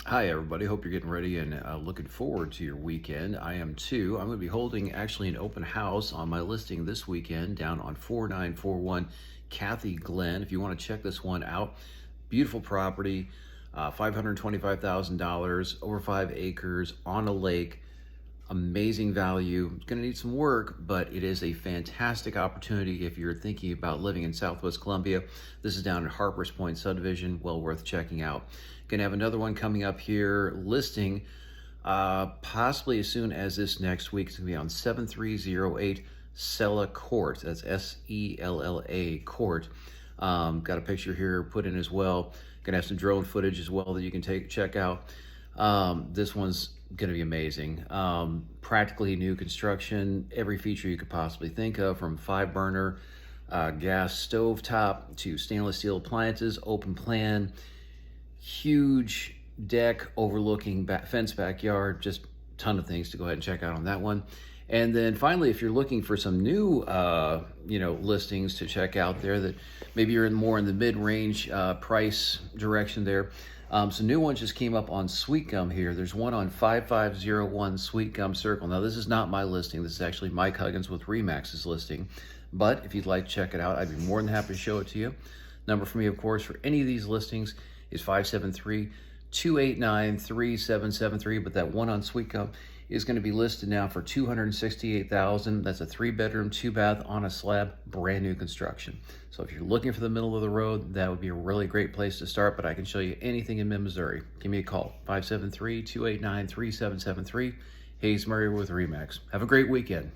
Hi, everybody. Hope you're getting ready and looking forward to your weekend. I am too. I'm going to be holding actually an open house on my listing this weekend down on 4941 Kathy Glen. If you want to check this one out, beautiful property, $525,000, over 5 acres on a lake. Amazing value. It's going to need some work, but it is a fantastic opportunity if you're thinking about living in Southwest Columbia. This is down at Harpers Point subdivision, well worth checking out. Going to have another one coming up here listing possibly as soon as this next week. It's going to be on 7308 Sella Court. That's Sella Court. Got a picture here put in as well. Going to have some drone footage as well that you can check out. This one's going to be amazing. Practically new construction, every feature you could possibly think of, from 5 burner gas stove top to stainless steel appliances, open plan, huge deck overlooking fence backyard, just a ton of things to go ahead and check out on that one. And then finally, if you're looking for some new listings to check out there that maybe you're more in the mid-range price direction there, some new ones just came up on Sweet Gum here. There's one on 5501 Sweet Gum Circle. Now, this is not my listing. This is actually Mike Huggins with Remax's listing. But if you'd like to check it out, I'd be more than happy to show it to you. Number for me, of course, for any of these listings is 573-289-3773. But that one on Sweet Gum is going to be listed now for $268,000. That's a 3-bedroom, 2-bath on a slab, brand new construction. So if you're looking for the middle of the road, that would be a really great place to start. But I can show you anything in Mid-Missouri. Give me a call, 573-289-3773. Hayes Murray with Remax. Have a great weekend.